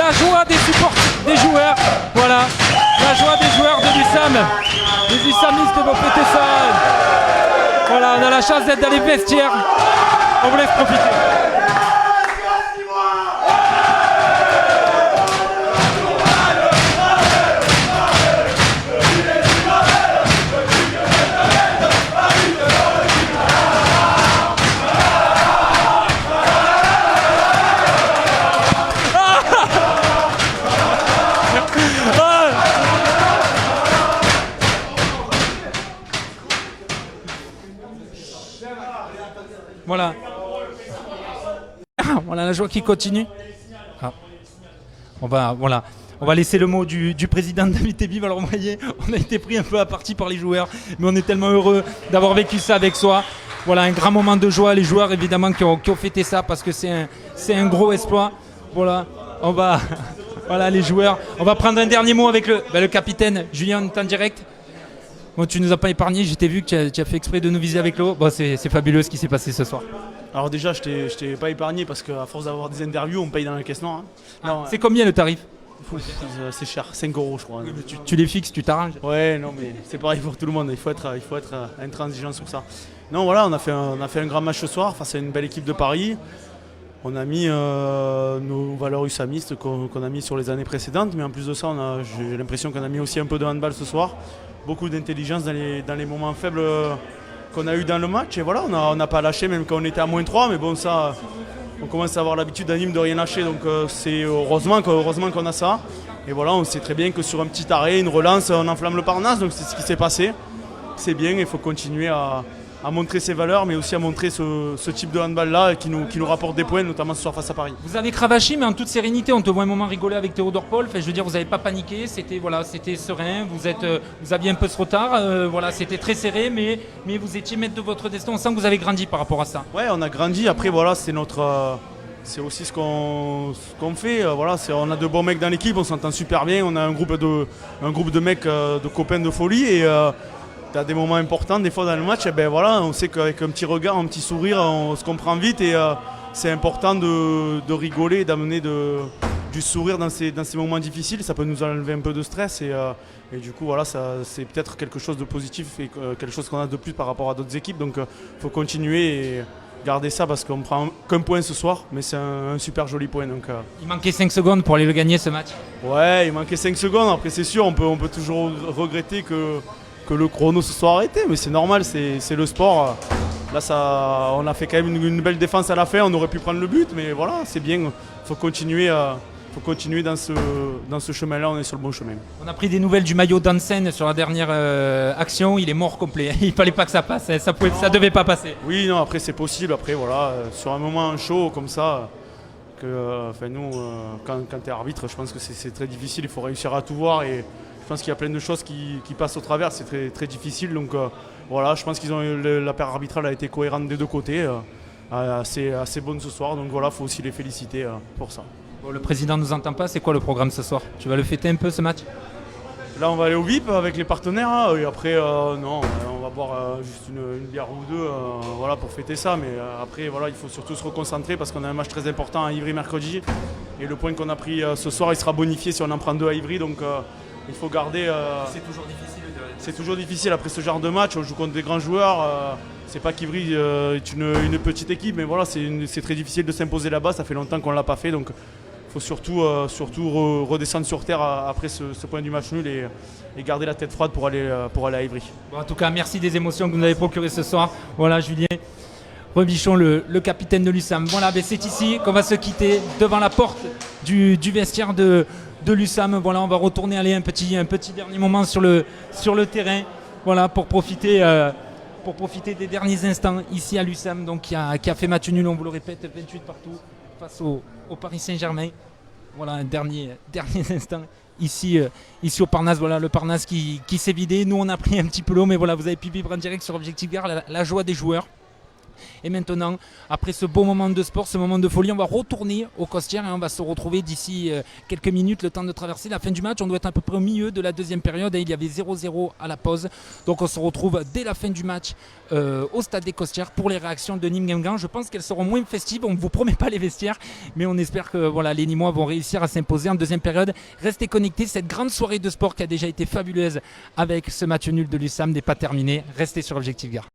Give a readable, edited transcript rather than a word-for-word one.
la joie des des joueurs. Voilà, la joie des joueurs de l'USAM. Les USAMistes vont fêter ça. Voilà, on a la chance d'être dans les vestiaires. On vous laisse profiter. Voilà. Voilà la joie qui continue. Ah. On va laisser le mot du président David Tebib. Alors vous voyez, on a été pris un peu à partie par les joueurs, mais on est tellement heureux d'avoir vécu ça avec soi. Voilà, un grand moment de joie. Les joueurs évidemment qui ont fêté ça parce que c'est un gros exploit. Voilà, voilà les joueurs. On va prendre un dernier mot avec le capitaine Julien, on est en direct. Bon, tu nous as pas épargné, j'ai vu que tu as fait exprès de nous viser avec l'eau. Bon, c'est fabuleux ce qui s'est passé ce soir. Alors déjà, je t'ai pas épargné parce qu'à force d'avoir des interviews, on paye dans la caisse noire. Hein. C'est combien le tarif? C'est cher, 5 € je crois. Oui, tu les fixes, tu t'arranges. Ouais, non mais c'est pareil pour tout le monde, il faut être intransigeant sur ça. Non voilà, on a fait un grand match ce soir face à une belle équipe de Paris. On a mis nos valeurs usamistes qu'on a mis sur les années précédentes, mais en plus de ça, j'ai l'impression qu'on a mis aussi un peu de handball ce soir. Beaucoup d'intelligence dans les moments faibles qu'on a eu dans le match. Et voilà, on n'a pas lâché même quand on était à -3, mais bon ça, on commence à avoir l'habitude d'Anime de rien lâcher, donc c'est heureusement qu'on a ça. Et voilà, on sait très bien que sur un petit arrêt, une relance, on enflamme le Parnasse, donc c'est ce qui s'est passé. C'est bien, il faut continuer à montrer ses valeurs, mais aussi à montrer ce type de handball-là qui nous rapporte des points, notamment ce soir face à Paris. Vous avez cravaché, mais en toute sérénité. On te voit un moment rigoler avec Théodore Paul. Enfin, je veux dire, vous n'avez pas paniqué, c'était serein. Vous aviez un peu ce retard. Voilà, c'était très serré, mais vous étiez maître de votre destin. On sent que vous avez grandi par rapport à ça. Ouais, on a grandi. Après, voilà, c'est aussi ce qu'on fait. Voilà, on a de bons mecs dans l'équipe, on s'entend super bien. On a un groupe de mecs, de copains de folie. Et tu as des moments importants, des fois dans le match. Et ben voilà, on sait qu'avec un petit regard, un petit sourire, on se comprend vite. Et c'est important de rigoler, d'amener du sourire dans ces moments difficiles. Ça peut nous enlever un peu de stress. Et du coup, voilà, c'est peut-être quelque chose de positif et quelque chose qu'on a de plus par rapport à d'autres équipes. Donc, il faut continuer et garder ça parce qu'on prend qu'un point ce soir, mais c'est un super joli point. Donc, il manquait 5 secondes pour aller le gagner ce match. Ouais, il manquait 5 secondes. Après, c'est sûr, on peut toujours regretter que le chrono se soit arrêté, mais c'est normal, c'est le sport. Là, on a fait quand même une belle défense à la fin, on aurait pu prendre le but, mais voilà, c'est bien. Il faut continuer dans ce chemin-là, on est sur le bon chemin. On a pris des nouvelles du maillot d'Hansen sur la dernière action, il est mort complet. Il fallait pas que ça passe, ça devait pas passer. Oui, non, après c'est possible, après voilà, sur un moment chaud comme ça, nous, quand tu es arbitre, je pense que c'est très difficile, il faut réussir à tout voir et je pense qu'il y a plein de choses qui passent au travers, c'est très, très difficile. Donc voilà, je pense que la paire arbitrale a été cohérente des deux côtés, assez bonne ce soir. Donc voilà, il faut aussi les féliciter pour ça. Bon, le président ne nous entend pas, c'est quoi le programme ce soir? Tu vas le fêter un peu ce match? Là, on va aller au VIP avec les partenaires. Hein, et après, non, on va boire juste une bière ou deux voilà, pour fêter ça. Mais après, voilà, il faut surtout se reconcentrer parce qu'on a un match très important à Ivry mercredi. Et le point qu'on a pris ce soir, il sera bonifié si on en prend 2 à Ivry. Donc il faut garder. C'est toujours difficile. C'est toujours difficile après ce genre de match. On joue contre des grands joueurs. C'est pas qu'Ivry est une petite équipe, mais voilà, c'est très difficile de s'imposer là-bas. Ça fait longtemps qu'on ne l'a pas fait. Donc il faut surtout redescendre sur terre après ce point du match nul et garder la tête froide pour aller à Ivry. Bon, en tout cas, merci des émotions que vous nous avez procurées ce soir. Voilà, Julien Robichon, le capitaine de l'USAM. Voilà, ben c'est ici qu'on va se quitter devant la porte du vestiaire de l'USAM. Voilà, on va retourner aller un petit dernier moment sur le terrain. Voilà, pour profiter des derniers instants ici à l'USAM, donc qui a fait match nul, on vous le répète, 28 partout face au Paris Saint-Germain. Voilà, un dernier instant ici au Parnasse. Voilà, le Parnasse qui s'est vidé. Nous, on a pris un petit peu l'eau, mais voilà, vous avez pu vivre en direct sur Objectif Gare la joie des joueurs. Et maintenant, après ce beau moment de sport, ce moment de folie, on va retourner au Costières et on va se retrouver d'ici quelques minutes, le temps de traverser la fin du match. On doit être à peu près au milieu de la deuxième période et il y avait 0-0 à la pause. Donc on se retrouve dès la fin du match au stade des Costières pour les réactions de Nîmes-Guingamp. Je pense qu'elles seront moins festives, on ne vous promet pas les vestiaires, mais on espère que voilà, les Nîmois vont réussir à s'imposer en deuxième période. Restez connectés, cette grande soirée de sport qui a déjà été fabuleuse avec ce match nul de l'USAM n'est pas terminée. Restez sur Objectif Gare.